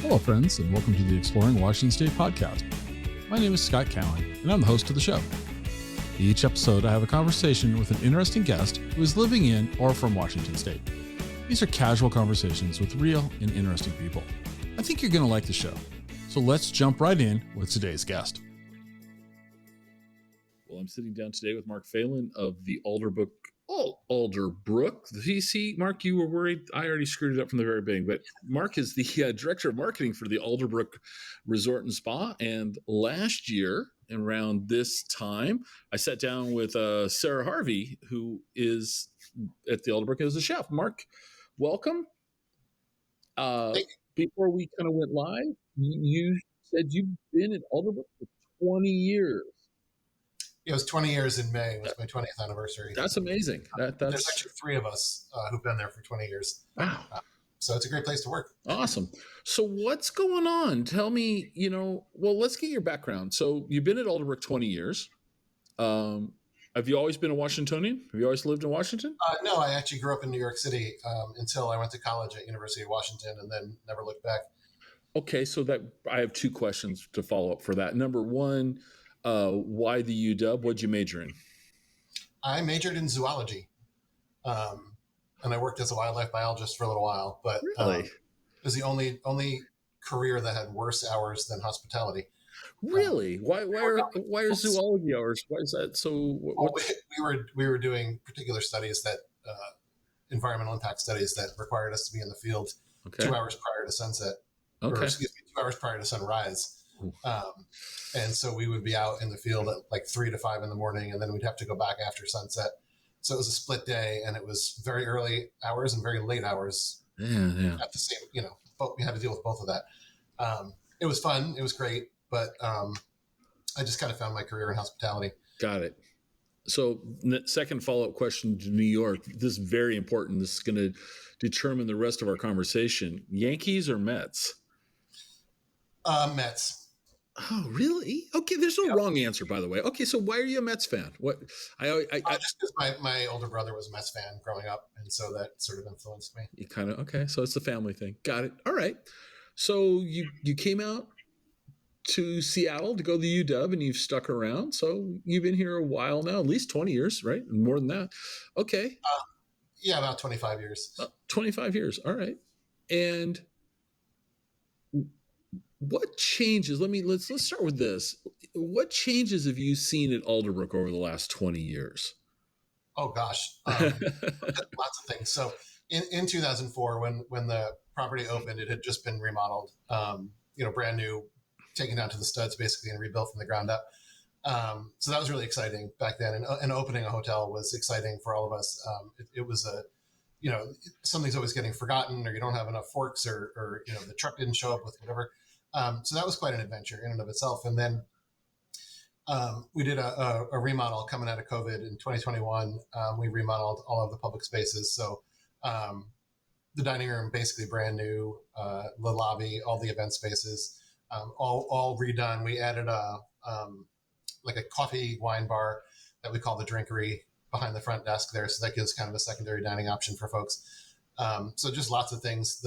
Hello, friends, and welcome to the Exploring Washington State podcast. My name is Scott Cowan, and I'm the host of the show. Each episode, I have a conversation with an interesting guest who is living in or from Washington State. These are casual conversations with real and interesting people. I think you're going to like the show. So let's jump right in with today's guest. Well, I'm sitting down today with Mark Phelan of the Alderbrook. See, Mark, you were worried. I already screwed it up from the very beginning, but Mark is the director of marketing for the Alderbrook Resort and Spa. And last year, around this time, I sat down with Sarah Harvey, who is at the Alderbrook as a chef. Mark, welcome. Before we kind of went live, you said you've been at Alderbrook for 20 years. It was 20 years in May. It was my 20th anniversary. That's amazing. There's actually three of us who've been there for 20 years. Wow. So it's a great place to work. Awesome. So what's going on? Tell me, let's get your background. So you've been at Alderbrook 20 years. Have you always been a Washingtonian? Have you always lived in Washington? No, I actually grew up in New York City until I went to college at University of Washington and then never looked back. Okay, so I have two questions to follow up for that. Number one, why the UW? What'd you major in? I majored in zoology, and I worked as a wildlife biologist for a little while. But really? It was the only career that had worse hours than hospitality. Really? Why are zoology hours? Why is that so? We were doing particular studies that environmental impact studies that required us to be in the field 2 hours prior to sunset, or 2 hours prior to sunrise. And so we would be out in the field at like 3 to 5 in the morning, and then we'd have to go back after sunset. So it was a split day, and it was very early hours and very late hours. Yeah. At the same, but we had to deal with both of that. It was fun. It was great. But I just kind of found my career in hospitality. Got it. So second follow-up question to New York. This is very important. This is going to determine the rest of our conversation. Yankees or Mets? Mets. Oh, really? Okay, there's no wrong answer, by the way. Okay, so why are you a Mets fan? What? Just because my older brother was a Mets fan growing up, and so that sort of influenced me. You kind of so it's a family thing. Got it. All right. So you came out to Seattle to go to the UW, and you've stuck around. So you've been here a while now, at least 20 years, right? More than that. Okay. Yeah, about 25 years. 25 years. All right. And what changes? Let's start with this. What changes have you seen at Alderbrook over the last 20 years? Oh gosh, lots of things. So in 2004, when the property opened, it had just been remodeled. Brand new, taken down to the studs basically and rebuilt from the ground up. So that was really exciting back then. And opening a hotel was exciting for all of us. It was something's always getting forgotten, or you don't have enough forks, or the truck didn't show up with whatever. So that was quite an adventure in and of itself. And then we did a remodel coming out of COVID in 2021. We remodeled all of the public spaces. So the dining room, basically brand new, the lobby, all the event spaces, all redone. We added a coffee wine bar that we call the Drinkery behind the front desk there. So that gives kind of a secondary dining option for folks. So just lots of things.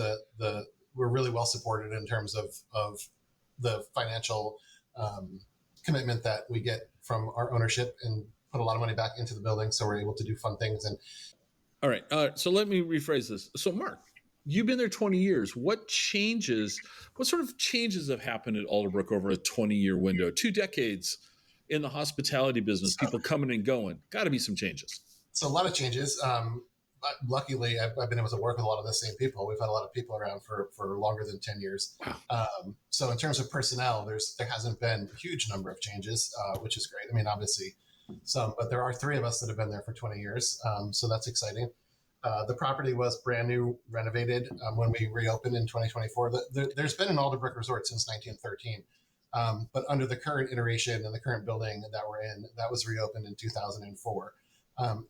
We're really well supported in terms of the financial commitment that we get from our ownership, and put a lot of money back into the building. So we're able to do fun things. And all right. So let me rephrase this. So Mark, you've been there 20 years. What sort of changes have happened at Alderbrook over a 20-year window? 2 decades in the hospitality business, people coming and going. Got to be some changes. So a lot of changes. Luckily, I've been able to work with a lot of the same people. We've had a lot of people around for longer than 10 years. Wow. So in terms of personnel, there hasn't been a huge number of changes, which is great. I mean, obviously some, but there are 3 of us that have been there for 20 years. So that's exciting. The property was brand new, renovated when we reopened in 2024. There's been an Alderbrook resort since 1913. But under the current iteration and the current building that we're in, that was reopened in 2004.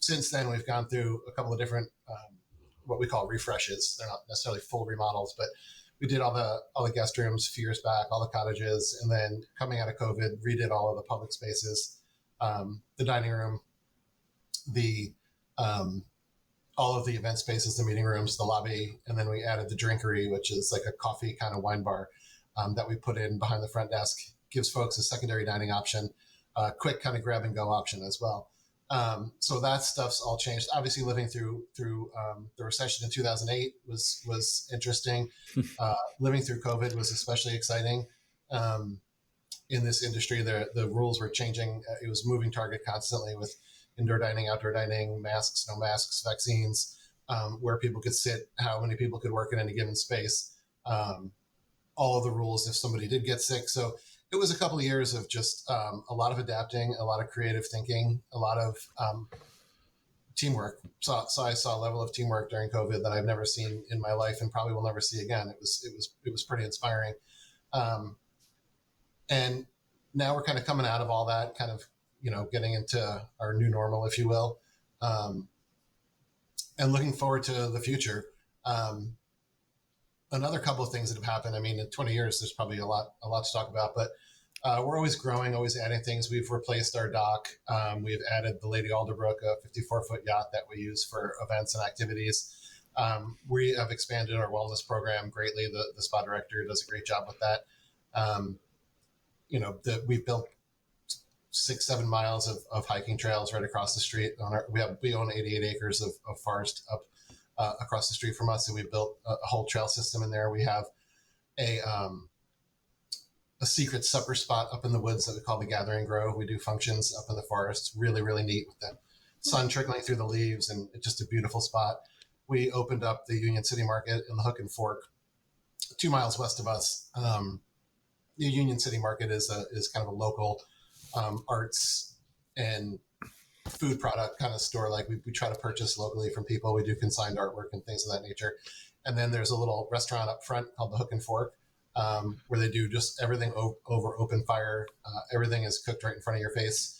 Since then, we've gone through a couple of different what we call refreshes. They're not necessarily full remodels, but we did all the guest rooms a few years back, all the cottages, and then coming out of COVID, redid all of the public spaces, the dining room, all of the event spaces, the meeting rooms, the lobby, and then we added the drinkery, which is like a coffee kind of wine bar that we put in behind the front desk. Gives folks a secondary dining option, quick kind of grab and go option as well. So that stuff's all changed. Obviously, living through the recession in 2008 was interesting. Living through COVID was especially exciting. In this industry, the rules were changing. It was moving target constantly with indoor dining, outdoor dining, masks, no masks, vaccines, where people could sit, how many people could work in any given space, all of the rules if somebody did get sick. So it was a couple of years of just a lot of adapting, a lot of creative thinking, a lot of teamwork. So I saw a level of teamwork during COVID that I've never seen in my life and probably will never see again. It was pretty inspiring. And now we're kind of coming out of all that, kind of, getting into our new normal, if you will, and looking forward to the future. Another couple of things that have happened. I mean, in 20 years, there's probably a lot to talk about, but we're always growing, always adding things. We've replaced our dock. We've added the Lady Alderbrook, a 54-foot yacht that we use for events and activities. We have expanded our wellness program greatly. The spa director does a great job with that. We've built 6-7 miles of hiking trails right across the street. We own 88 acres of forest up across the street from us, and we built a whole trail system in there. We have a secret supper spot up in the woods that we call the Gathering Grove. We do functions up in the forest. Really, really neat with the sun trickling through the leaves, and it's just a beautiful spot. We opened up the Union City Market in the Hook and Fork, 2 miles west of us. The Union City Market is kind of a local arts and food product kind of store. Like we try to purchase locally from people. We do consigned artwork and things of that nature. And then there's a little restaurant up front called the Hook and Fork, where they do just everything over open fire. Everything is cooked right in front of your face.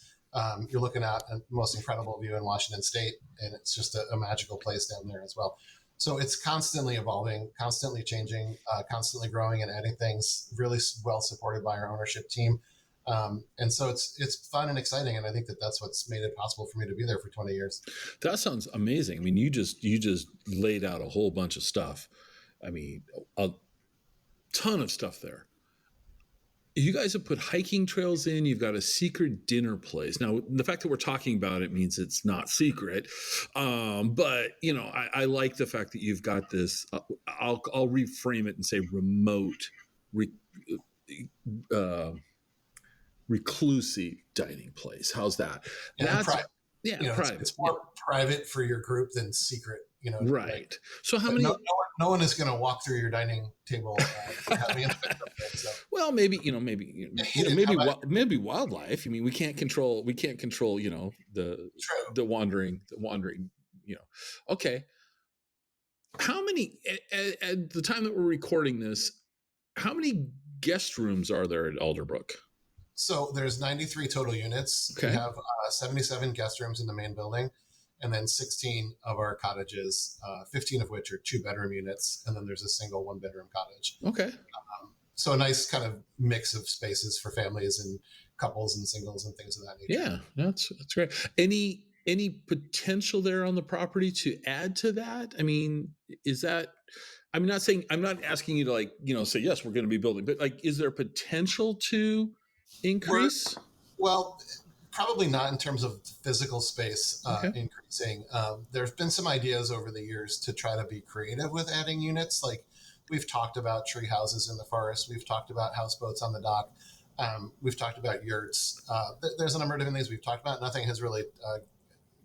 You're looking at the most incredible view in Washington State, and it's just a magical place down there as well. So it's constantly evolving, constantly changing, constantly growing and adding things, really well supported by our ownership team. And so it's fun and exciting. And I think that's what's made it possible for me to be there for 20 years. That sounds amazing. I mean, you just laid out a whole bunch of stuff. I mean, a ton of stuff there. You guys have put hiking trails in. You've got a secret dinner place. Now, the fact that we're talking about it means it's not secret. But I like the fact that you've got this. I'll reframe it and say remote, reclusive dining place. How's that? That's private. Yeah, private. It's more private for your group than secret. Right. Like, so how many? No one is going to walk through your dining table. Well, maybe wildlife. I mean, we can't control. The wandering. Okay. How many at the time that we're recording this? How many guest rooms are there at Alderbrook? So there's 93 total units. Okay. We have 77 guest rooms in the main building, and then 16 of our cottages, 15 of which are 2-bedroom units, and then there's a single 1-bedroom cottage. Okay. So a nice kind of mix of spaces for families and couples and singles and things of that nature. Yeah, that's great. Any potential there on the property to add to that? I mean, is that? I'm not asking you to say yes, we're going to be building, but is there potential to increase? Well, probably not in terms of physical space increasing. There's been some ideas over the years to try to be creative with adding units. Like we've talked about tree houses in the forest. We've talked about houseboats on the dock. We've talked about yurts. There's a number of different things we've talked about. Nothing has really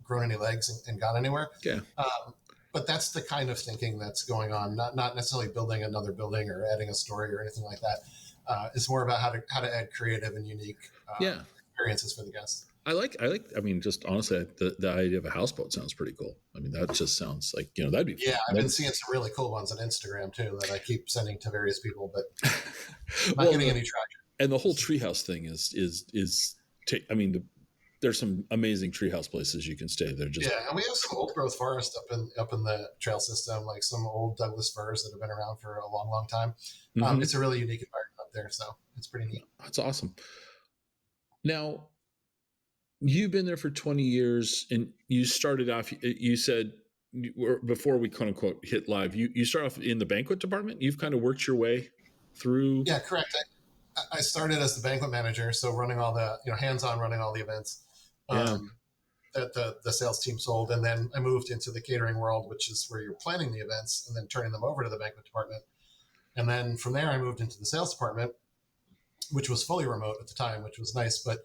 grown any legs and gone anywhere. Yeah. But that's the kind of thinking that's going on. Not necessarily building another building or adding a story or anything like that. It's more about how to add creative and unique experiences for the guests. I mean, just honestly, the idea of a houseboat sounds pretty cool. I mean, that just sounds like, that'd be fun. Yeah, I've been seeing some really cool ones on Instagram too that I keep sending to various people, but not getting any traction. And the whole treehouse thing there's some amazing treehouse places you can stay. They're just and we have some old growth forest up in the trail system, like some old Douglas firs that have been around for a long, long time. Mm-hmm. It's a really unique environment up there, so it's pretty neat. That's awesome. Now, you've been there for 20 years, and you started off. You said before we quote unquote hit live, you start off in the banquet department. You've kind of worked your way through. Yeah, correct. I started as the banquet manager, so running all the hands-on running all the events Yeah. that the sales team sold, and then I moved into the catering world, which is where you're planning the events and then turning them over to the banquet department. And then from there, I moved into the sales department, which was fully remote at the time, which was nice. But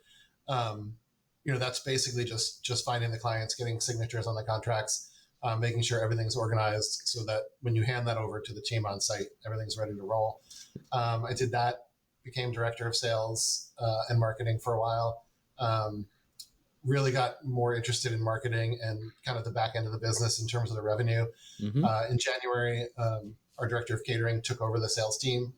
that's basically just finding the clients, getting signatures on the contracts, making sure everything's organized so that when you hand that over to the team on site, everything's ready to roll. I did that, became director of sales and marketing for a while. Really got more interested in marketing and kind of the back end of the business in terms of the revenue. Mm-hmm. In January, our director of catering took over the sales team,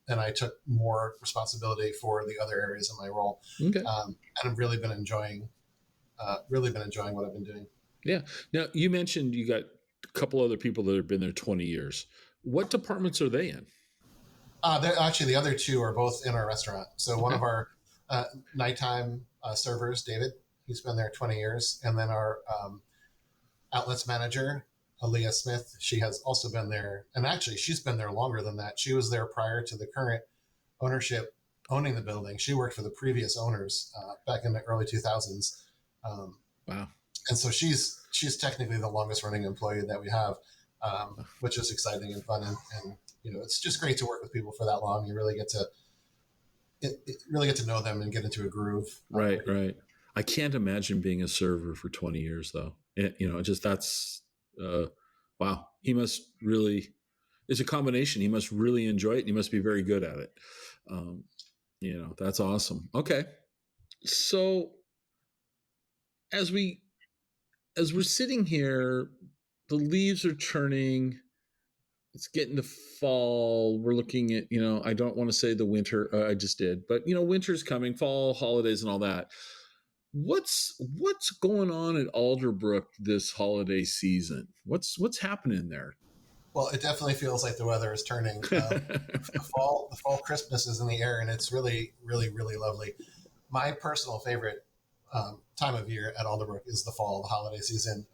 and I took more responsibility for the other areas of my role. Okay. And I've really been enjoying what I've been doing. Yeah. Now, you mentioned you got a couple other people that have been there 20 years. What departments are they in? Actually, the other two are both in our restaurant. So one of our nighttime servers, David, he's been there 20 years. And then our outlets manager, Aaliyah Smith, she has also been there. And actually, she's been there longer than that. She was there prior to the current ownership owning the building. She worked for the previous owners back in the early 2000s. Wow. And so she's technically the longest running employee that we have, which is exciting and fun. And it's just great to work with people for that long. You really get to know them and get into a groove. Right. I can't imagine being a server for 20 years though. That's wow. He must really, it's a combination. He must really enjoy it. And he must be very good at it. That's awesome. Okay. So as we're sitting here, the leaves are turning. It's getting to fall. We're looking at, I don't want to say the winter. I just did, but winter's coming, fall, holidays, and all that. What's going on at Alderbrook this holiday season? What's happening there? Well, it definitely feels like the weather is turning. The fall crispness is in the air, and it's really, really, really lovely. My personal favorite time of year at Alderbrook is the fall, the holiday season.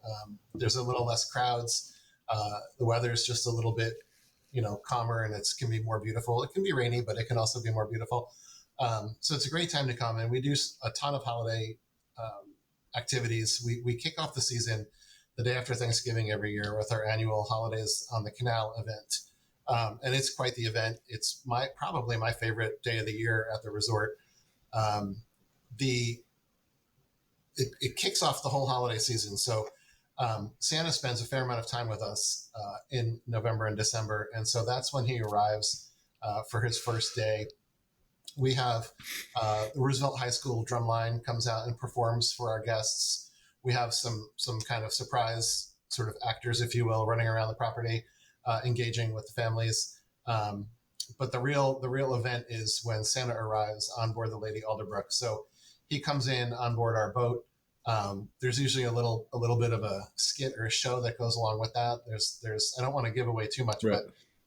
There's a little less crowds. The weather is just a little bit, calmer, and it can be more beautiful. It can be rainy, but it can also be more beautiful. So it's a great time to come, and we do a ton of holiday activities. We kick off the season the day after Thanksgiving every year with our annual Holidays on the Canal event. And it's quite the event. It's probably my favorite day of the year at the resort. It kicks off the whole holiday season. So Santa spends a fair amount of time with us in November and December. And so that's when he arrives for his first day. We have the Roosevelt High School drumline comes out and performs for our guests. We have some kind of surprise sort of actors, if you will, running around the property, engaging with the families. But the real event is when Santa arrives on board the Lady Alderbrook. So he comes in on board our boat. There's usually a little bit of a skit or a show that goes along with that. There's I don't want to give away too much, right.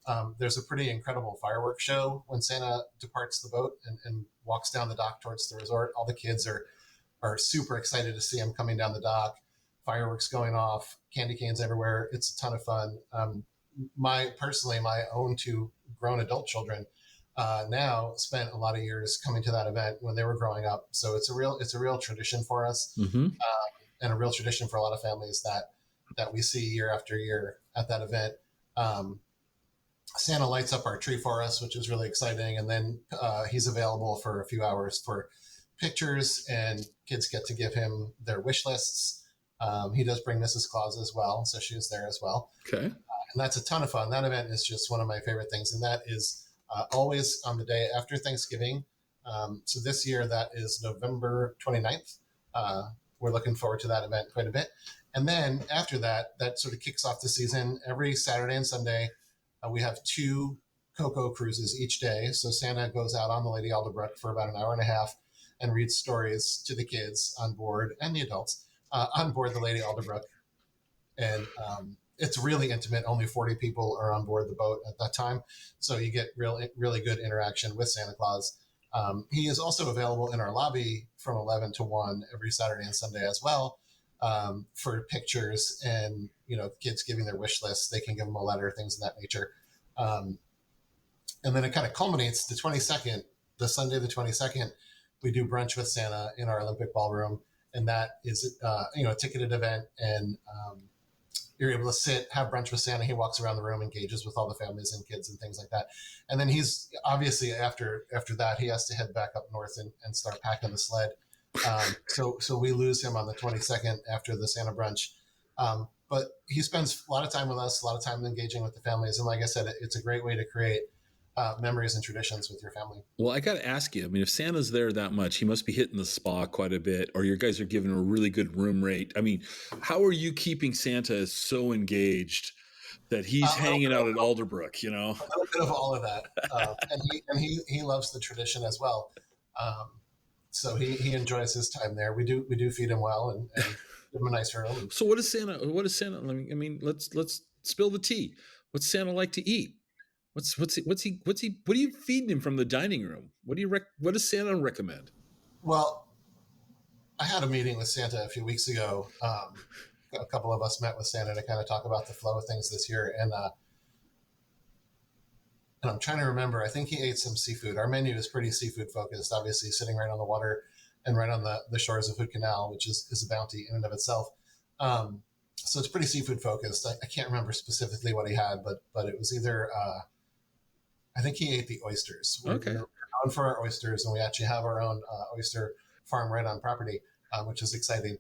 But there's a pretty incredible fireworks show when Santa departs the boat and walks down the dock towards the resort. All the kids are super excited to see him coming down the dock. Fireworks going off, candy canes everywhere. It's a ton of fun. My own two grown adult children now spent a lot of years coming to that event when they were growing up. So it's a real tradition for us, and a real tradition for a lot of families that we see year after year at that event. Santa lights up our tree for us, which is really exciting. And then he's available for a few hours for pictures, and kids get to give him their wish lists. He does bring Mrs. Claus as well, so she was there as well. Okay. And that's a ton of fun. That event is just one of my favorite things, and that is always on the day after Thanksgiving. So this year, that is November 29th. We're looking forward to that event quite a bit. And then after that sort of kicks off the season. Every Saturday and Sunday, we have 2 Cocoa cruises each day. So Santa goes out on the Lady Alderbrook for about an hour and a half and reads stories to the kids on board and the adults on board the Lady Alderbrook. And it's really intimate. Only 40 people are on board the boat at that time. So you get really good interaction with Santa Claus. He is also available in our lobby from 11 to 1 every Saturday and Sunday as well, for pictures and, kids giving their wish lists. They can give them a letter, things of that nature. And then it kind of culminates the 22nd, the Sunday, the 22nd, we do brunch with Santa in our Olympic ballroom. And that is, a ticketed event. And you're able to sit, have brunch with Santa. He walks around the room, engages with all the families and kids and things like that. And then he's obviously after that, he has to head back up north and start packing the sled. So we lose him on the 22nd after the Santa brunch. But he spends a lot of time with us, a lot of time engaging with the families. And like I said, it's a great way to create memories and traditions with your family. Well, I got to ask you, I mean, if Santa's there that much, he must be hitting the spa quite a bit, or your guys are giving him a really good room rate. I mean, how are you keeping Santa so engaged that he's hanging out at Alderbrook, A little bit of all of that. And he loves the tradition as well. So he enjoys his time there. We do feed him well and give him a nice room. So what does Santa, I mean, let's spill the tea. What's Santa like to eat? What are you feeding him from the dining room? What does Santa recommend? Well, I had a meeting with Santa a few weeks ago. A couple of us met with Santa to kind of talk about the flow of things this year. And I'm trying to remember, I think he ate some seafood. Our menu is pretty seafood focused, obviously sitting right on the water and right on the shores of Hood Canal, which is a bounty in and of itself. So it's pretty seafood focused. I can't remember specifically what he had, but it was either, I think he ate the oysters. Okay. We're known for our oysters, and we actually have our own oyster farm right on property, which is exciting.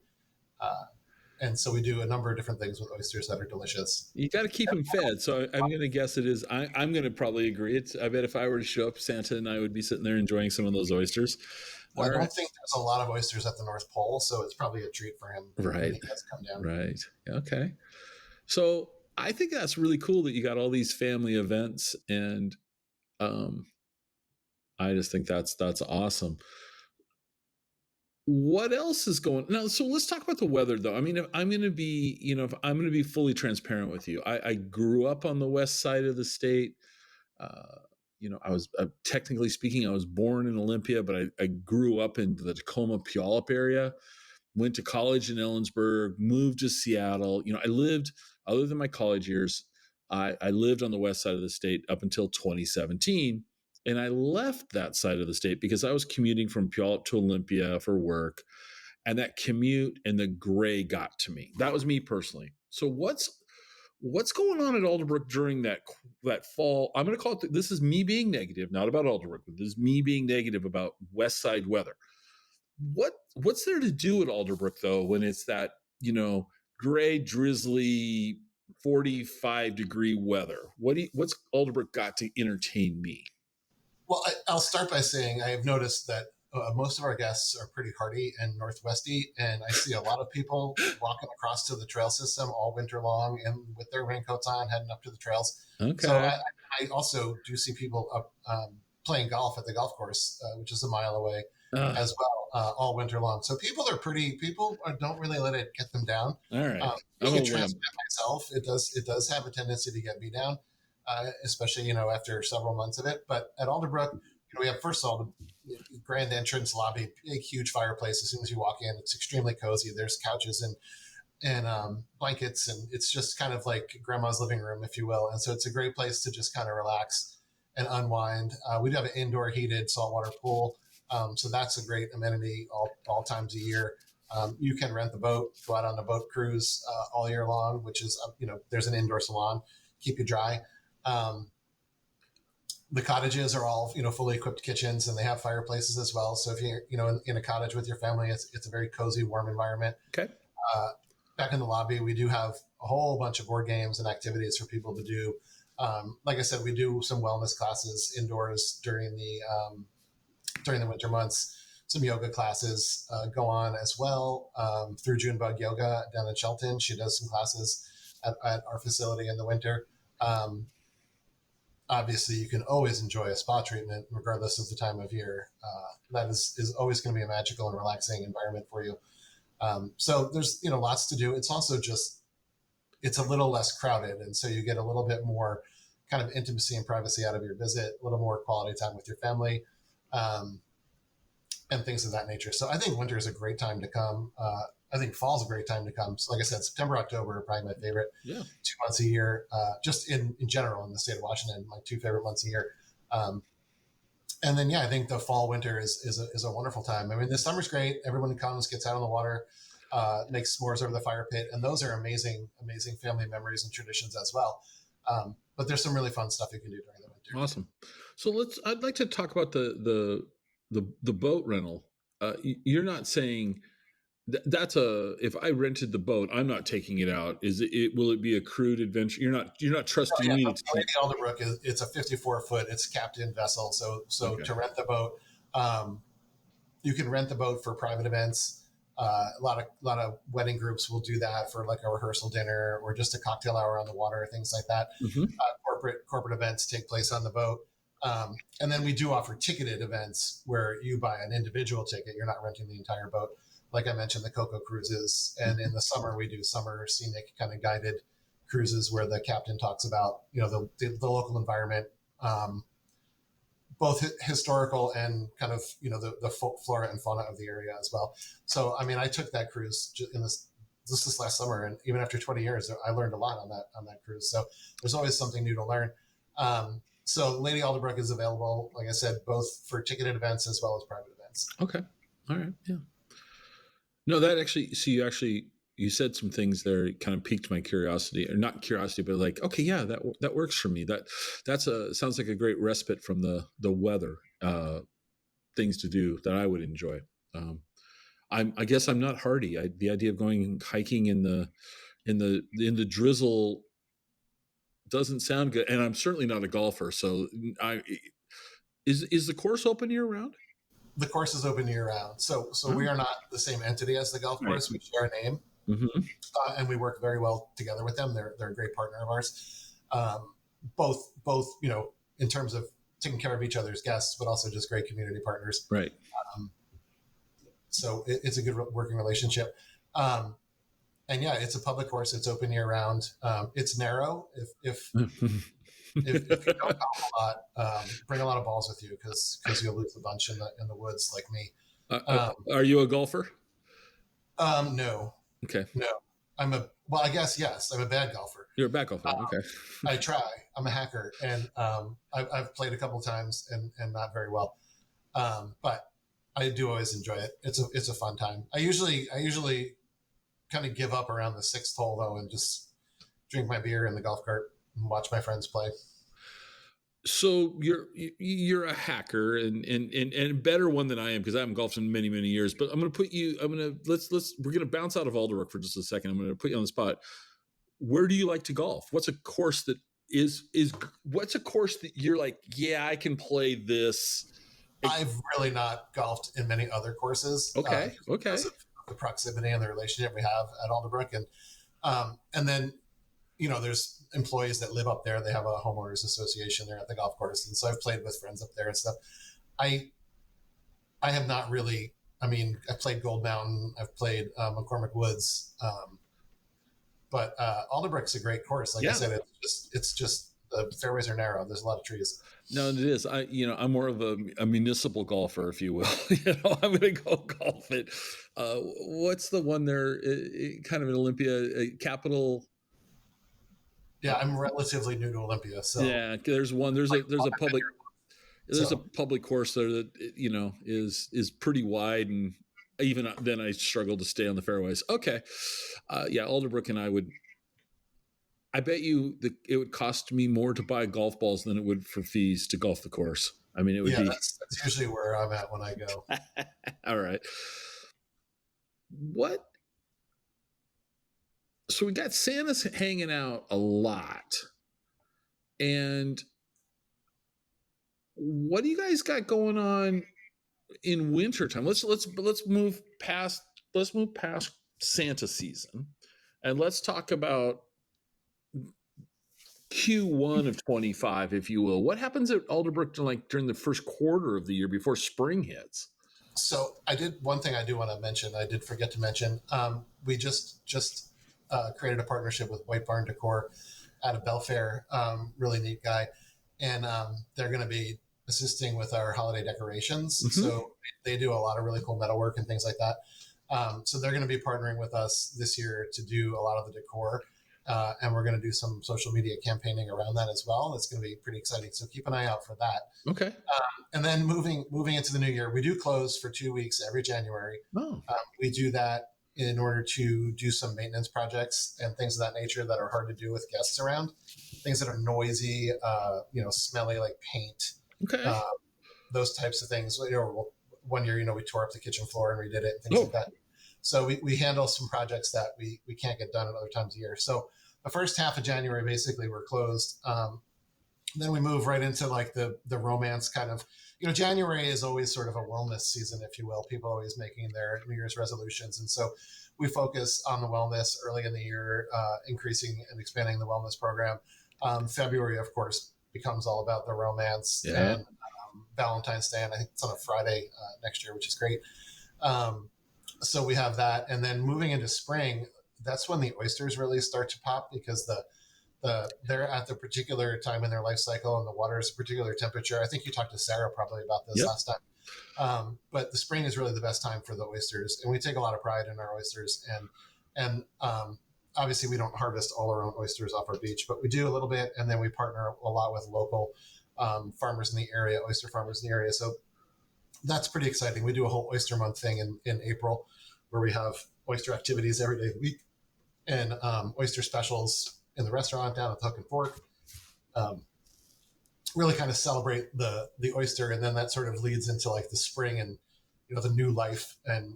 And so we do a number of different things with oysters that are delicious. You got to keep him fed. So I'm going to guess it is. I'm going to probably agree. I bet if I were to show up, Santa and I would be sitting there enjoying some of those oysters. Well, I don't think there's a lot of oysters at the North Pole, so it's probably a treat for him. Right. When he does come down. Right. Okay. So I think that's really cool that you got all these family events, and I just think that's awesome. What else is going now? So let's talk about the weather, though. I mean, if I'm going to be fully transparent with you, I grew up on the west side of the state. I was technically speaking, I was born in Olympia, but I grew up in the Tacoma Puyallup area. Went to college in Ellensburg, moved to Seattle. I lived, other than my college years, I lived on the west side of the state up until 2017. And I left that side of the state because I was commuting from Puyallup to Olympia for work. And that commute and the gray got to me. That was me personally. So what's going on at Alderbrook during that fall? I'm going to call it, this is me being negative, not about Alderbrook, but this is me being negative about west side weather. What's there to do at Alderbrook, though, when it's that, gray, drizzly, 45-degree weather? What's Alderbrook got to entertain me? Well, I'll start by saying I have noticed that most of our guests are pretty hardy and northwesty, and I see a lot of people walking across to the trail system all winter long and with their raincoats on, heading up to the trails. Okay. So I also do see people up playing golf at the golf course, which is a mile away as well, all winter long. So people don't really let it get them down. All right. Being a transplant myself, it does have a tendency to get me down. Especially, after several months of it. But at Alderbrook, we have, first of all, the grand entrance lobby, big, huge fireplace. As soon as you walk in, it's extremely cozy. There's couches and blankets, and it's just kind of like grandma's living room, if you will. And so it's a great place to just kind of relax and unwind. We do have an indoor heated saltwater pool. So that's a great amenity all times a year. You can rent the boat, go out on a boat cruise all year long, which is, there's an indoor salon, keep you dry. The cottages are all, fully equipped kitchens, and they have fireplaces as well. So if you're, in a cottage with your family, it's a very cozy, warm environment. Okay. Back in the lobby, we do have a whole bunch of board games and activities for people to do. Like I said, we do some wellness classes indoors during the winter months. Some yoga classes go on as well through Junebug Yoga down in Shelton. She does some classes at our facility in the winter. Obviously, you can always enjoy a spa treatment regardless of the time of year. That is always going to be a magical and relaxing environment for you. So there's lots to do. It's also just it's a little less crowded, and so you get a little bit more kind of intimacy and privacy out of your visit, a little more quality time with your family, and things of that nature. So I think winter is a great time to come. I think fall's a great time to come. So like I said, September, October are probably my favorite 2 months a year, just in general in the state of Washington, my 2 favorite months a year. And then, I think the fall, winter is a wonderful time. I mean, the summer's great. Everyone comes, gets out on the water, makes s'mores over the fire pit. And those are amazing, amazing family memories and traditions as well. But there's some really fun stuff you can do during the winter. Awesome. So I'd like to talk about the boat rental. You're not saying if I rented the boat, I'm not taking it out. Will it be a crewed adventure? You're not trusting me. Lady Alderbrook it's a 54-foot, it's captain vessel. So okay. To rent the boat, you can rent the boat for private events. A lot of wedding groups will do that for like a rehearsal dinner or just a cocktail hour on the water, things like that. Mm-hmm. Corporate events take place on the boat. And then we do offer ticketed events where you buy an individual ticket. You're not renting the entire boat. Like I mentioned, the Cocoa cruises. And in the summer, we do summer scenic kind of guided cruises where the captain talks about, the local environment, both historical and kind of, the flora and fauna of the area as well. So, I mean, I took that cruise in this last summer, and even after 20 years, I learned a lot on that cruise. So there's always something new to learn. So Lady Alderbrook is available, like I said, both for ticketed events as well as private events. Okay. All right. Yeah. No, that actually, you said some things there kind of piqued my curiosity, or not curiosity, but like, okay, yeah, that works for me. Sounds like a great respite from the weather, things to do that I would enjoy. I guess I'm not hardy. The idea of going hiking in the drizzle doesn't sound good, and I'm certainly not a golfer. So, is the course open year round? The course is open year round. So we are not the same entity as the golf course. Right. We share a name, mm-hmm. And we work very well together with them. They're a great partner of ours. Both in terms of taking care of each other's guests, but also just great community partners. Right. So it's a good working relationship. And it's a public course. It's open year round. It's narrow. If you don't golf a lot, bring a lot of balls with you because you'll lose a bunch in the woods like me. Are you a golfer? No. Okay. No, I guess yes. I'm a bad golfer. You're a bad golfer. Okay. I try. I'm a hacker, and I've played a couple times and not very well. But I do always enjoy it. It's a fun time. I usually kind of give up around the 6th hole though, and just drink my beer in the golf cart and watch my friends play. So you're a hacker and a better one than I am because I haven't golfed in many, many years. But we're gonna bounce out of Alderbrook for just a second. I'm gonna put you on the spot. Where do you like to golf? What's a course that what's a course that you're like, yeah, I can play this? I've really not golfed in many other courses. Okay. Because of the proximity and the relationship we have at Alderbrook, and then there's employees that live up there. They have a homeowners association there at the golf course, and so I've played with friends up there and stuff. I have not really. I mean, I've played Gold Mountain. I've played McCormick Woods, but Alderbrook's a great course. Like I said, it's just the fairways are narrow. There's a lot of trees. No, it is. I'm more of a municipal golfer, if you will. I'm going to go golf it. What's the one there? Kind of an Olympia Capital. Yeah, I'm relatively new to Olympia, so yeah. There's one. There's a public course there that is pretty wide, and even then I struggle to stay on the fairways. Okay, Alderbrook and I bet you that it would cost me more to buy golf balls than it would for fees to golf the course. I mean, it would be. That's usually where I'm at when I go. All right. What? So we got Santa's hanging out a lot, and what do you guys got going on in wintertime? Let's move past Santa season, and let's talk about Q1 of 25, if you will. What happens at Alderbrook during the first quarter of the year before spring hits? So one thing I do want to mention. I did forget to mention. We just created a partnership with White Barn Decor out of Belfair. Really neat guy, and they're going to be assisting with our holiday decorations. Mm-hmm. So they do a lot of really cool metalwork and things like that. So they're going to be partnering with us this year to do a lot of the decor. And we're going to do some social media campaigning around that as well. It's going to be pretty exciting. So keep an eye out for that. Okay. And then moving into the new year, we do close for 2 weeks every January. Oh. We do that in order to do some maintenance projects and things of that nature that are hard to do with guests around. Things that are noisy, smelly, like paint. Okay. Those types of things. One year, we tore up the kitchen floor and redid it and things like that. So we handle some projects that we can't get done at other times of year. So the first half of January, basically, we're closed. Then we move right into like the romance kind of, January is always sort of a wellness season, if you will. People always making their New Year's resolutions. And so we focus on the wellness early in the year, increasing and expanding the wellness program. February, of course, becomes all about the romance and Valentine's Day. And I think it's on a Friday next year, which is great. So we have that. And then moving into spring, that's when the oysters really start to pop because they're at the particular time in their life cycle and the water is a particular temperature. I think you talked to Sarah probably about this last time. But the spring is really the best time for the oysters. And we take a lot of pride in our oysters. And obviously we don't harvest all our own oysters off our beach, but we do a little bit. And then we partner a lot with local farmers in the area, oyster farmers in the area. So that's pretty exciting. We do a whole oyster month thing in April where we have oyster activities every day of the week and oyster specials in the restaurant down at the Hook and Fork. Really kind of celebrate the oyster. And then that sort of leads into like the spring and, the new life and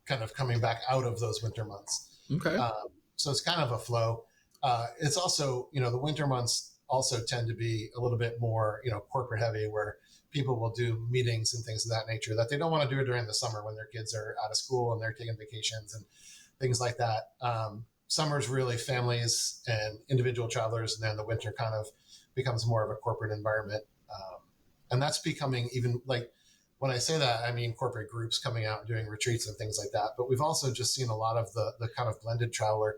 kind of coming back out of those winter months. Okay. So it's kind of a flow. It's also, the winter months also tend to be a little bit more, corporate heavy where people will do meetings and things of that nature that they don't want to do during the summer when their kids are out of school and they're taking vacations and things like that. Summer's really families and individual travelers, and then the winter kind of becomes more of a corporate environment. And that's becoming even like, when I say that, I mean corporate groups coming out and doing retreats and things like that. But we've also just seen a lot of the kind of blended traveler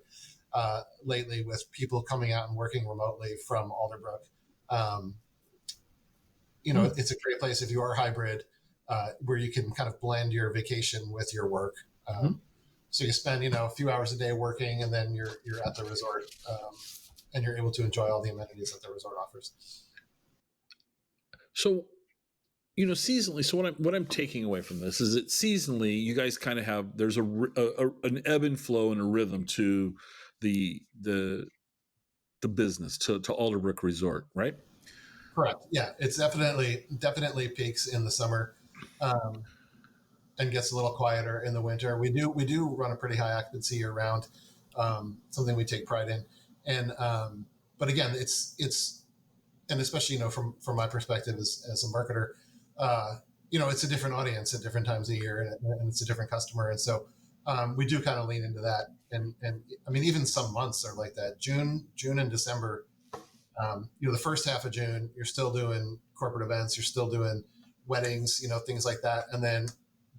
lately with people coming out and working remotely from Alderbrook. It's a great place if you are hybrid, where you can kind of blend your vacation with your work. So you spend, a few hours a day working, and then you're at the resort, and you're able to enjoy all the amenities that the resort offers. So, seasonally. So what I'm taking away from this is that seasonally, you guys kind of have there's an ebb and flow and a rhythm to the business to Alderbrook Resort, right? Correct. Yeah, it's definitely peaks in the summer. And gets a little quieter in the winter. We do run a pretty high occupancy year round, something we take pride in. And but again, it's and especially from my perspective as a marketer, it's a different audience at different times of year, and it's a different customer, and so we do kind of lean into that. And I mean, even some months are like that. June and December. The first half of June, you're still doing corporate events, you're still doing weddings, things like that, and then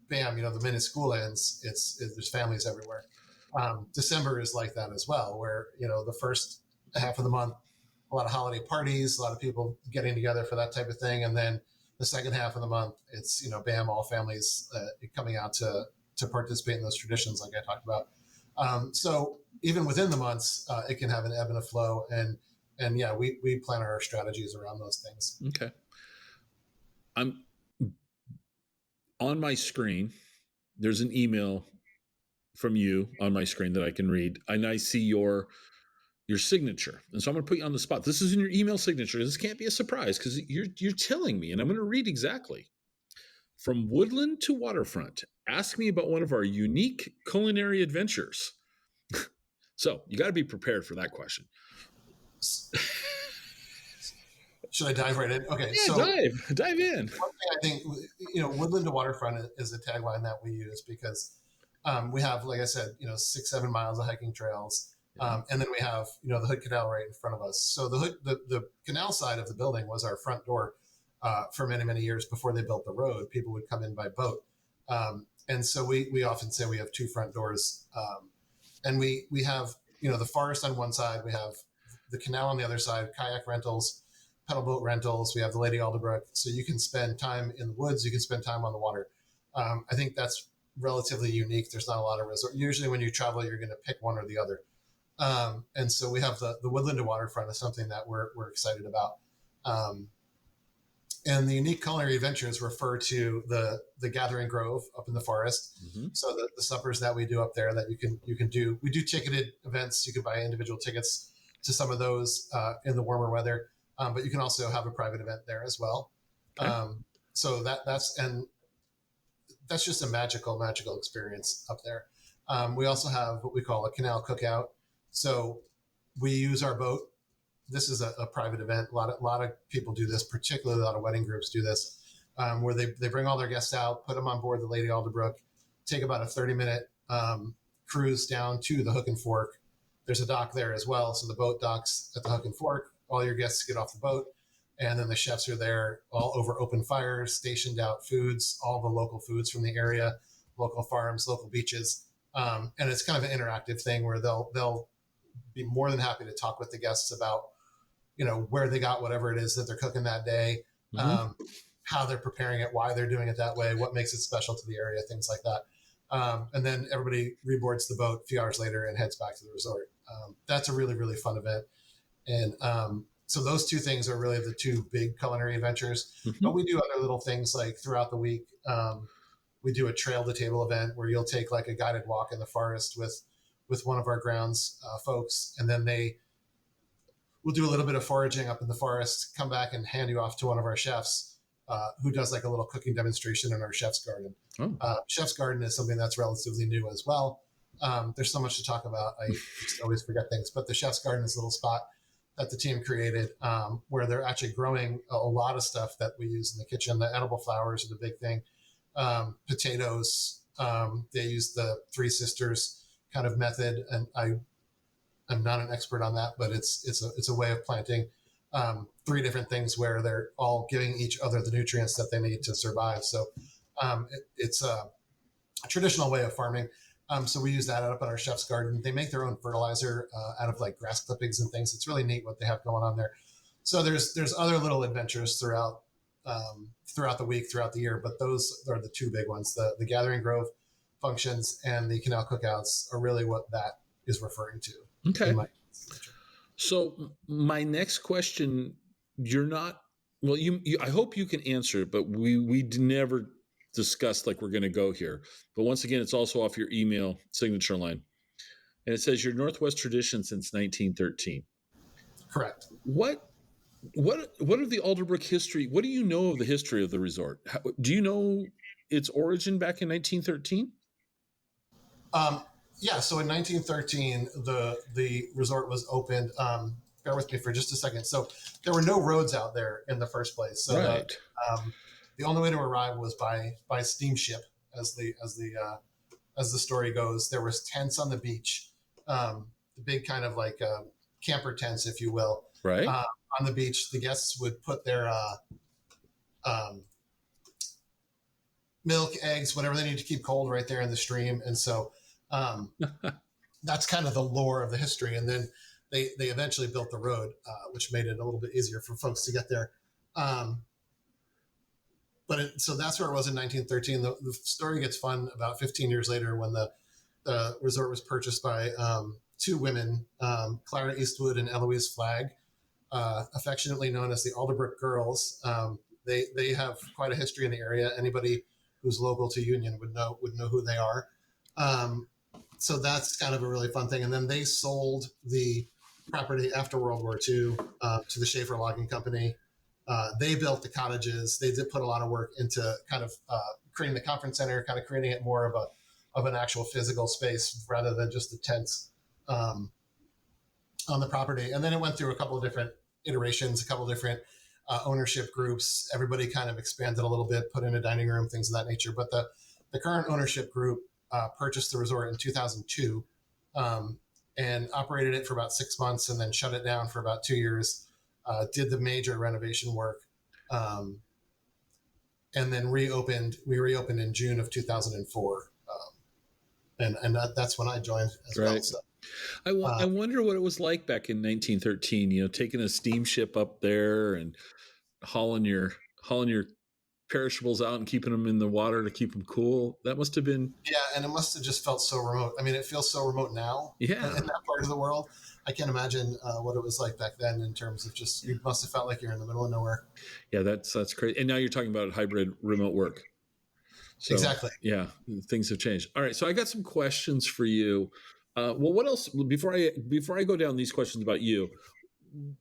bam, the minute school ends, there's families everywhere. December is like that as well, where, the first half of the month, a lot of holiday parties, a lot of people getting together for that type of thing. And then the second half of the month, it's, bam, all families coming out to participate in those traditions like I talked about. So even within the months, it can have an ebb and a flow. And yeah, we plan our strategies around those things. Okay. I'm on my screen. There's an email from you on my screen that I can read, and I see your signature. And so I'm going to put you on the spot. This is in your email signature. This can't be a surprise because you're telling me, and I'm going to read exactly. From woodland to waterfront, ask me about one of our unique culinary adventures. So you got to be prepared for that question. Should I dive right in? Okay. Yeah, so dive in. One thing I think, woodland to waterfront is a tagline that we use because we have, like I said, 6-7 miles of hiking trails. And then we have, the Hood Canal right in front of us. So the canal side of the building was our front door for many, many years before they built the road. People would come in by boat. And so we often say we have 2 front doors. And we have, the forest on one side, we have the canal on the other side, kayak rentals, pedal boat rentals. We have the Lady Alderbrook. So you can spend time in the woods. You can spend time on the water. I think that's relatively unique. There's not a lot of resort. Usually when you travel, you're going to pick one or the other. And so we have the Woodland to Waterfront is something that we're excited about. And the unique culinary adventures refer to the Gathering Grove up in the forest. Mm-hmm. So the suppers that we do up there that you can do. We do ticketed events. You can buy individual tickets to some of those in the warmer weather, but you can also have a private event there as well. Okay. So that's just a magical experience up there. We also have what we call a canal cookout. So we use our boat. This is a private event. A lot of people do this, particularly a lot of wedding groups do this, where they bring all their guests out, put them on board the Lady Alderbrook, take about a 30-minute cruise down to the Hook and Fork. There's a dock there as well. So the boat docks at the Hook and Fork. All your guests get off the boat. And then the chefs are there all over open fires, stationed out foods, all the local foods from the area, local farms, local beaches. And it's kind of an interactive thing where they'll be more than happy to talk with the guests about, where they got whatever it is that they're cooking that day, mm-hmm. How they're preparing it, why they're doing it that way, what makes it special to the area, things like that. And then everybody reboards the boat a few hours later and heads back to the resort. That's a really, really fun event. And so those two things are really the two big culinary adventures. Mm-hmm. But we do other little things like throughout the week. We do a trail to table event where you'll take like a guided walk in the forest with one of our grounds folks, and then we'll do a little bit of foraging up in the forest, come back and hand you off to one of our chefs who does like a little cooking demonstration in our chef's garden. Oh. Chef's garden is something that's relatively new as well. There's so much to talk about. I just always forget things, but the chef's garden is a little spot that the team created where they're actually growing a lot of stuff that we use in the kitchen. The edible flowers are the big thing. Potatoes, they use the Three Sisters kind of method, and I'm not an expert on that, but it's a way of planting three different things where they're all giving each other the nutrients that they need to survive. So it's a traditional way of farming. So we use that up in our chef's garden. They make their own fertilizer out of like grass clippings and things. It's really neat what they have going on there. So there's other little adventures throughout the week, throughout the year, but those are the two big ones. The Gathering Grove functions and the canal cookouts are really what that is referring to. Okay. So my next question, you're not, well, you I hope you can answer it, but we never discussed like we're going to go here. But once again, it's also off your email signature line. And it says your Northwest tradition since 1913. Correct. What are the Alderbrook history? What do you know of the history of the resort? Do you know its origin back in 1913? Yeah, so in 1913, the resort was opened. Bear with me for just a second. So there were no roads out there in the first place. So right. The only way to arrive was by steamship, as the story goes. There was tents on the beach, the big kind of like camper tents, if you will. Right. On the beach, the guests would put their milk, eggs, whatever they need to keep cold right there in the stream. And so that's kind of the lore of the history. And then they eventually built the road, which made it a little bit easier for folks to get there. So that's where it was in 1913. The story gets fun about 15 years later when the resort was purchased by two women, Clara Eastwood and Eloise Flagg, affectionately known as the Alderbrook Girls. They have quite a history in the area. Anybody who's local to Union would know who they are. So that's kind of a really fun thing. And then they sold the property after World War II to the Schaefer Logging Company. They built the cottages. They did put a lot of work into kind of creating the conference center, kind of creating it more of an actual physical space rather than just the tents on the property. And then it went through a couple of different iterations, a couple of different ownership groups. Everybody kind of expanded a little bit, put in a dining room, things of that nature. But the current ownership group purchased the resort in 2002 and operated it for about 6 months and then shut it down for about 2 years, did the major renovation work, and then reopened. We reopened in June of 2004. And that's when I joined as right. well. So, I wonder what it was like back in 1913, taking a steamship up there and hauling your perishables out and keeping them in the water to keep them cool. That must have been. Yeah, and it must have just felt so remote. I mean, it feels so remote now in that part of the world. I can't imagine what it was like back then in terms of just, you must have felt like you're in the middle of nowhere. Yeah, that's great. And now you're talking about hybrid remote work. So, exactly. Yeah, things have changed. All right, so I got some questions for you. Well, what else before I go down these questions about you?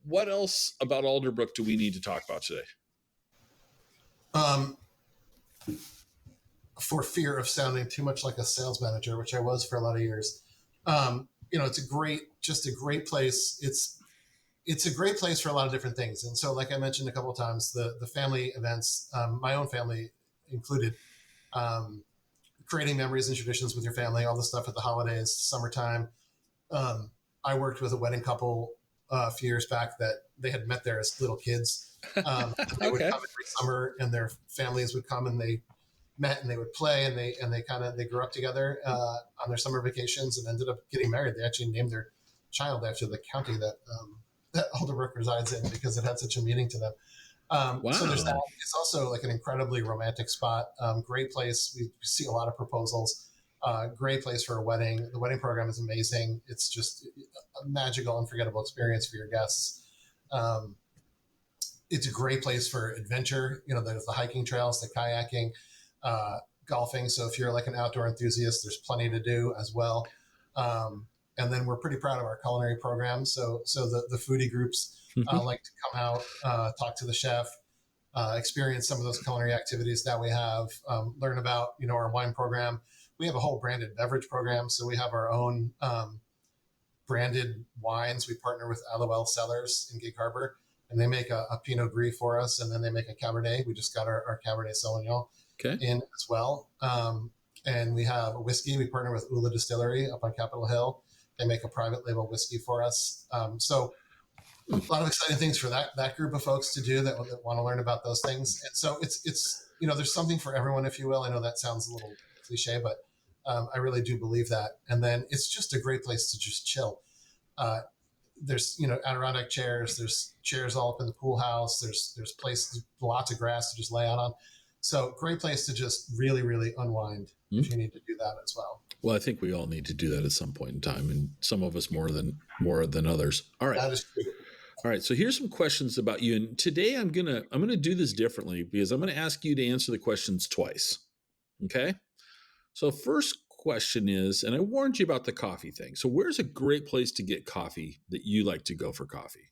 What else about Alderbrook do we need to talk about today? For fear of sounding too much like a sales manager, which I was for a lot of years, it's a great place. It's a great place for a lot of different things. And so, like I mentioned a couple of times, the family events, my own family included, creating memories and traditions with your family, all the stuff at the holidays, summertime. I worked with a wedding couple a few years back that they had met there as little kids. They would come every summer, and their families would come, and they met and they would play, and they grew up together on their summer vacations and ended up getting married. They actually named their child after the county that Alderbrook resides in because it had such a meaning to them. Wow. So there's that. It's also like an incredibly romantic spot. Great place. We see a lot of proposals. Great place for a wedding. The wedding program is amazing. It's just a magical, unforgettable experience for your guests. It's a great place for adventure. There's the hiking trails, the kayaking, golfing. So if you're like an outdoor enthusiast, there's plenty to do as well. And then we're pretty proud of our culinary program. So the foodie groups like to come out, talk to the chef, experience some of those culinary activities that we have, learn about, our wine program. We have a whole branded beverage program. So we have our own branded wines. We partner with Aloel Cellars in Gig Harbor, and they make a Pinot Gris for us, and then they make a Cabernet. We just got our Cabernet Sauvignon in as well. And we have a whiskey. We partner with Ula Distillery up on Capitol Hill. They make a private label whiskey for us. So a lot of exciting things for that group of folks to do that want to learn about those things. And so it's there's something for everyone, if you will. I know that sounds a little cliche, but I really do believe that. And then it's just a great place to just chill. There's Adirondack chairs. There's chairs all up in the pool house. There's places, lots of grass to just lay out on. So great place to just really, really unwind if you need to do that as well. Well, I think we all need to do that at some point in time, and some of us more than others. All right. That is true. All right. So here's some questions about you. And today I'm gonna do this differently because I'm gonna ask you to answer the questions twice. Okay. So first question is, and I warned you about the coffee thing. So where's a great place to get coffee that you like to go for coffee?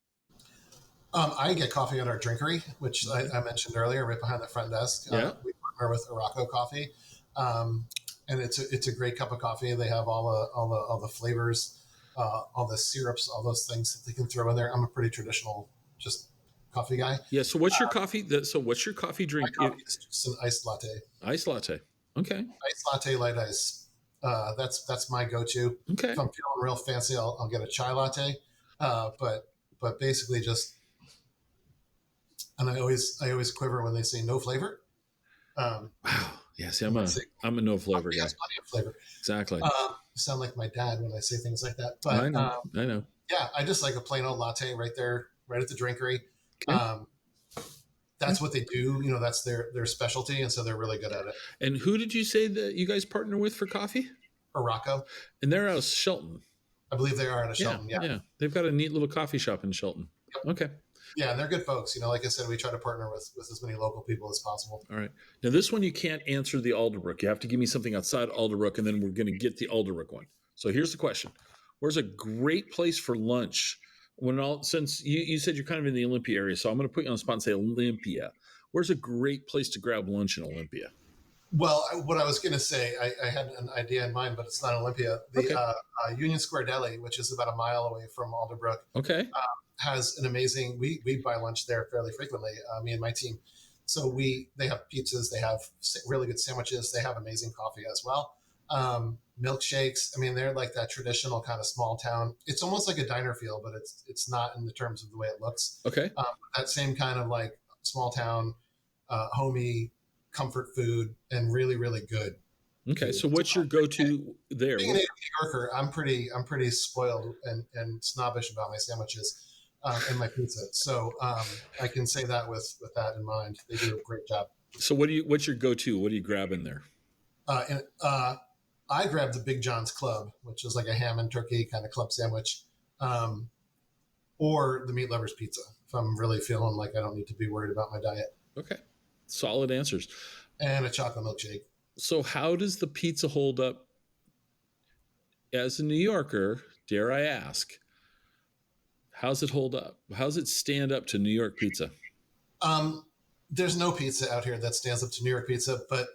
I get coffee at our drinkery, which I mentioned earlier, right behind the front desk. Yeah. We partner with Araco Coffee, and it's a great cup of coffee. They have all the flavors, all the syrups, all those things that they can throw in there. I'm a pretty traditional just coffee guy. Yeah. So what's your coffee? What's your coffee drink? My coffee is just an iced latte. Iced latte. Okay. Iced latte, light ice. That's my go-to. Okay. If I'm feeling real fancy, I'll get a chai latte. But basically just. And I always quiver when they say no flavor. Wow. Yeah. See, I'm a no flavor guy. Plenty of flavor. Exactly. Sound like my dad when I say things like that. But I know. Yeah, I just like a plain old latte right there, right at the drinkery. Okay. That's what they do. That's their specialty, and so they're really good at it. And who did you say that you guys partner with for coffee? Araco. And they're out of Shelton. I believe they are out of Shelton. Yeah. They've got a neat little coffee shop in Shelton. Yep. Okay. Yeah, and they're good folks. Like I said, we try to partner with as many local people as possible. All right. Now, this one you can't answer the Alderbrook. You have to give me something outside Alderbrook, and then we're going to get the Alderbrook one. So here's the question. Where's a great place for lunch? Since you said you're kind of in the Olympia area, so I'm going to put you on the spot and say Olympia. Where's a great place to grab lunch in Olympia? Well, what I was going to say, I had an idea in mind, but it's not Olympia. The Union Square Deli, which is about a mile away from Alderbrook, has an amazing. We buy lunch there fairly frequently. Me and my team. So they have pizzas, they have really good sandwiches, they have amazing coffee as well. Milkshakes. I mean, they're like that traditional kind of small town. It's almost like a diner feel, but it's not in the terms of the way it looks. Okay. That same kind of like small town, homey comfort food, and really, really good. Okay. Food. So what's your go-to there? Being a New Yorker, I'm pretty spoiled and snobbish about my sandwiches and my pizza. So I can say that with that in mind. They do a great job. So what's your go-to? What do you grab in there? I grabbed the Big John's Club, which is like a ham and turkey kind of club sandwich, um, or the Meat Lovers Pizza if I'm really feeling like I don't need to be worried about my diet. Okay. Solid answers. And a chocolate milkshake. So how does the pizza hold up as a New Yorker, dare I ask? How's it hold up? How's it stand up to New York pizza? There's no pizza out here that stands up to New York pizza, but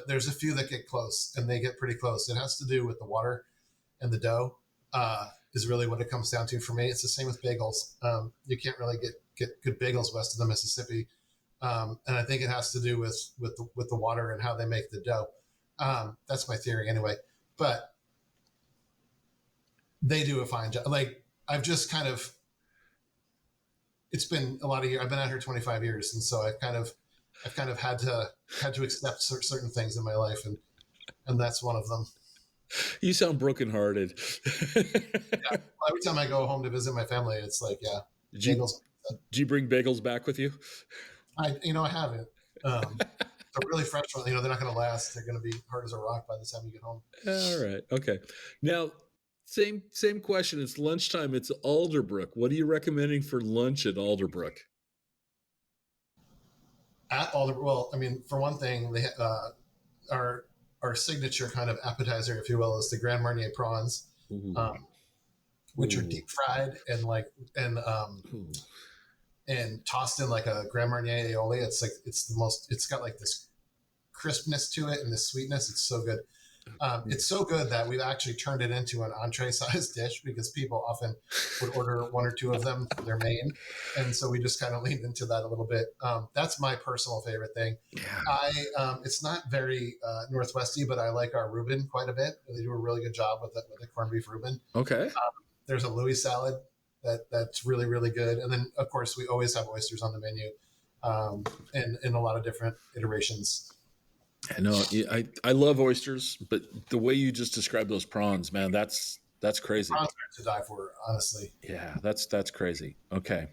there's a few that get close, and they get pretty close. It has to do with the water and the dough. Is really what it comes down to for me. It's the same with bagels. You can't really get good bagels west of the Mississippi, and I think it has to do with the water and how they make the dough. That's my theory anyway. But they do a fine job. Like I've just kind of, it's been a lot of years. I've been out here 25 years, and so I've kind of had to accept certain things in my life, and that's one of them. You sound brokenhearted. Yeah. Every time I go home to visit my family, it's like, yeah, bagels. Do you bring bagels back with you? I haven't. They're really fresh. They're not going to last. They're going to be hard as a rock by the time you get home. All right. Okay. Now, same question. It's lunchtime. It's Alderbrook. What are you recommending for lunch at Alderbrook? At Alderbrook, well, I mean, for one thing, they our signature kind of appetizer, if you will, is the Grand Marnier prawns, which are deep fried and tossed in like a Grand Marnier aioli. It's got like this crispness to it and this sweetness. It's so good. It's so good that we've actually turned it into an entree-sized dish because people often would order one or two of them for their main, and so we just kind of leaned into that a little bit. That's my personal favorite thing. Yeah. It's not very Northwesty, but I like our Reuben quite a bit. They do a really good job with the corned beef Reuben. Okay. There's a Louis salad that's really, really good, and then of course we always have oysters on the menu, in a lot of different iterations. I know. I love oysters, but the way you just described those prawns, man, that's crazy. Prawns are to die for, honestly. Yeah, that's crazy. Okay.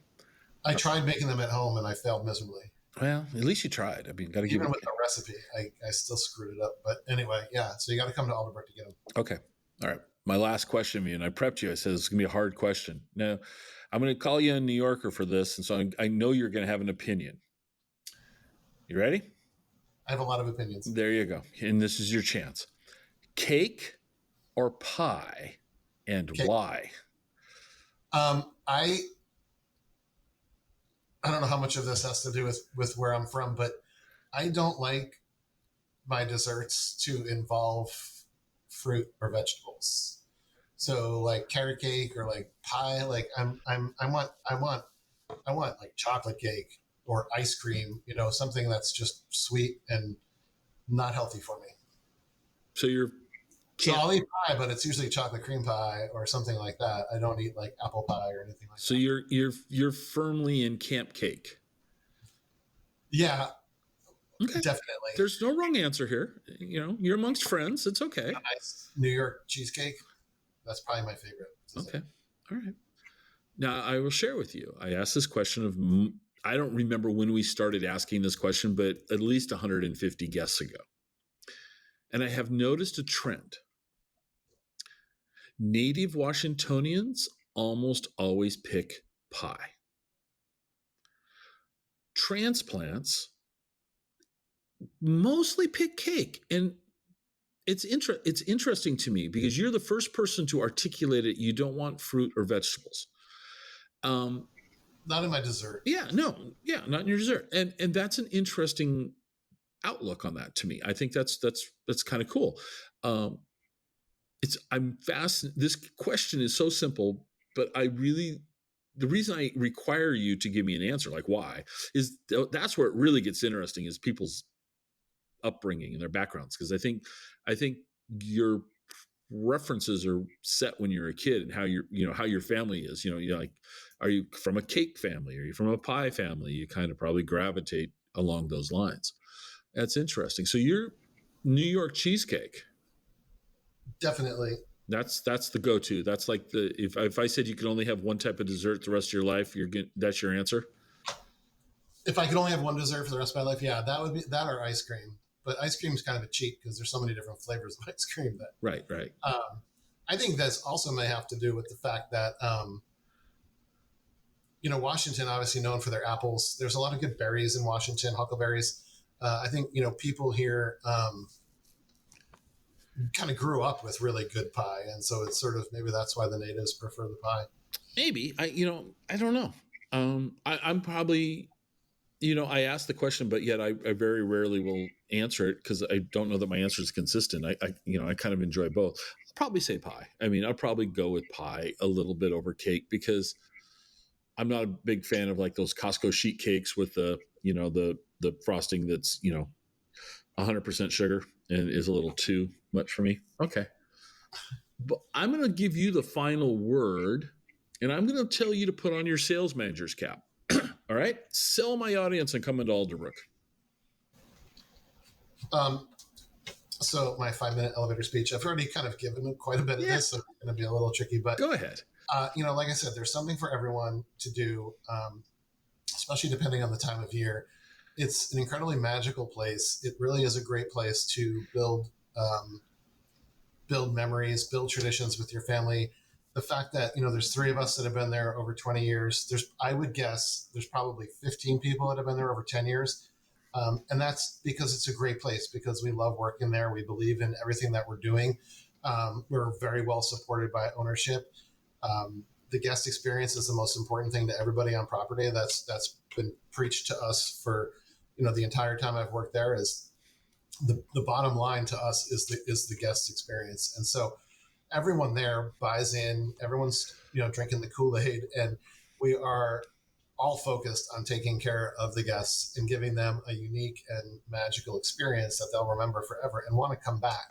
I tried making them at home and I failed miserably. Well, at least you tried. I mean, got to give even with the recipe, I still screwed it up. But anyway, yeah. So you got to come to Alderbrook to get them. Okay. All right. My last question, and I prepped you. I said it's going to be a hard question. Now, I'm going to call you a New Yorker for this, and so I know you're going to have an opinion. You ready? I have a lot of opinions. There you go. And this is your chance. Cake or pie, and Cake. Why? I don't know how much of this has to do with where I'm from, but I don't like my desserts to involve fruit or vegetables. So like carrot cake or like pie, like I want like chocolate cake or ice cream, something that's just sweet and not healthy for me. So So I'll eat pie, but it's usually chocolate cream pie or something like that. I don't eat like apple pie or anything like that. So you're firmly in camp cake. Yeah. Okay. Definitely. There's no wrong answer here. You're amongst friends. It's okay. A nice New York cheesecake. That's probably my favorite. Okay. All right. Now I will share with you. I asked this question I don't remember when we started asking this question, but at least 150 guests ago. And I have noticed a trend. Native Washingtonians almost always pick pie. Transplants mostly pick cake. And it's interesting to me because you're the first person to articulate it. You don't want fruit or vegetables. Not in my dessert. Yeah, no. Yeah, not in your dessert. And that's an interesting outlook on that to me. I think that's kind of cool. I'm fascinated. This question is so simple, but the reason I require you to give me an answer, like why, is that's where it really gets interesting is people's upbringing and their backgrounds. Because I think your references are set when you're a kid and how how your family is. You're like, are you from a cake family? Are you from a pie family? You kind of probably gravitate along those lines. That's interesting. So you're New York cheesecake. Definitely. That's the go-to. That's like if I said you could only have one type of dessert the rest of your life, that's your answer. if I could only have one dessert for the rest of my life, yeah, that would be that or ice cream. But ice cream is kind of a cheat because there's so many different flavors of ice cream that. Right. I think that's also may have to do with the fact that, Washington, obviously known for their apples. There's a lot of good berries in Washington, huckleberries. I think, people here kind of grew up with really good pie. And so it's sort of, maybe that's why the natives prefer the pie. Maybe. I don't know. I'm probably, I asked the question, but yet I very rarely will answer it because I don't know that my answer is consistent. I kind of enjoy both. I'll probably say pie. I mean, I'll probably go with pie a little bit over cake because I'm not a big fan of like those Costco sheet cakes with the frosting that's, 100% sugar and is a little too much for me. Okay. But I'm going to give you the final word and I'm going to tell you to put on your sales manager's cap. All right. Sell my audience and come into Alderbrook. So my 5-minute elevator speech, I've already kind of given quite a bit of this, so it's going to be a little tricky, but go ahead. Like I said, there's something for everyone to do, especially depending on the time of year. It's an incredibly magical place. It really is a great place to build memories, build traditions with your family. The fact that, there's 3 of us that have been there over 20 years. I would guess there's probably 15 people that have been there over 10 years. And that's because it's a great place, because we love working there. We believe in everything that we're doing. We're very well supported by ownership. The guest experience is the most important thing to everybody on property. That's been preached to us for, the entire time I've worked there. Is the bottom line to us is the guest experience. And so everyone there buys in, everyone's, drinking the Kool-Aid, and we are all focused on taking care of the guests and giving them a unique and magical experience that they'll remember forever and want to come back.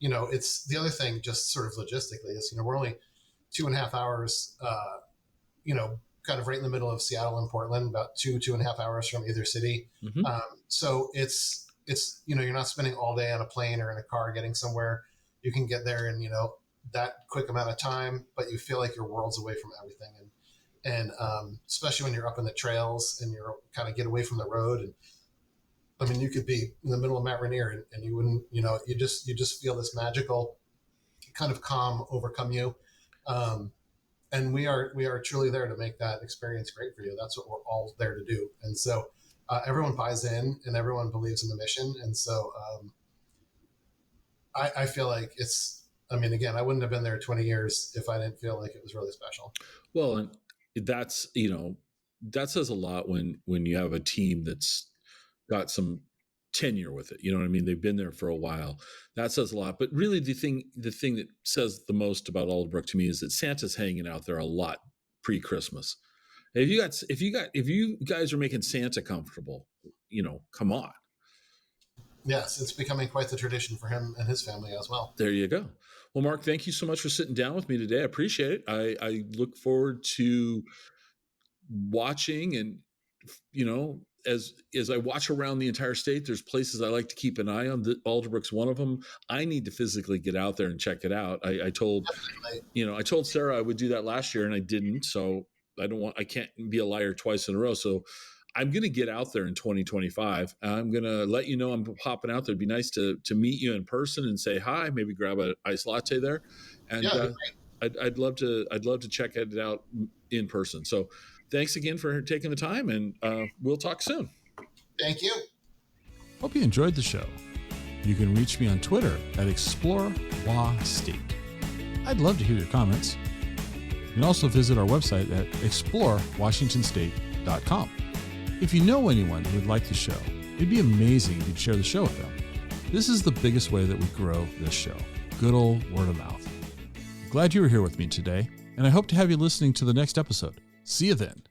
It's the other thing, just sort of logistically, is, we're only 2.5 hours, kind of right in the middle of Seattle and Portland, about 2.5 hours from either city. Mm-hmm. So it's, you're not spending all day on a plane or in a car getting somewhere. You can get there in, that quick amount of time, but you feel like you're worlds away from everything. And especially when you're up in the trails and you're kind of get away from the road. And I mean, you could be in the middle of Mount Rainier and you wouldn't, you just feel this magical kind of calm overcome you. And we are truly there to make that experience great for you. That's what we're all there to do. And so everyone buys in and everyone believes in the mission. And so I feel like again, I wouldn't have been there 20 years if I didn't feel like it was really special. Well, and that's, that says a lot when you have a team that's got some tenure with it. You know what I mean? They've been there for a while. That says a lot. But really the thing that says the most about Alderbrook to me is that Santa's hanging out there a lot pre-Christmas. If you guys are making Santa comfortable, come on. Yes, it's becoming quite the tradition for him and his family as well. There you go. Well, Mark, thank you so much for sitting down with me today. I appreciate it. I look forward to watching, and as I watch around the entire state, there's places I like to keep an eye on. Alderbrook's one of them. I need to physically get out there and check it out. I told Sarah I would do that last year and I didn't. So I can't be a liar twice in a row. So I'm going to get out there in 2025. I'm going to let you know I'm popping out there. It'd be nice to meet you in person and say hi, maybe grab an iced latte there. And I'd love to check it out in person. So thanks again for taking the time, and we'll talk soon. Thank you. Hope you enjoyed the show. You can reach me on Twitter at ExploreWaState. I'd love to hear your comments. You can also visit our website at explorewashingtonstate.com. If you know anyone who would like the show, it'd be amazing if you'd share the show with them. This is the biggest way that we grow this show. Good old word of mouth. Glad you were here with me today, and I hope to have you listening to the next episode. See you then.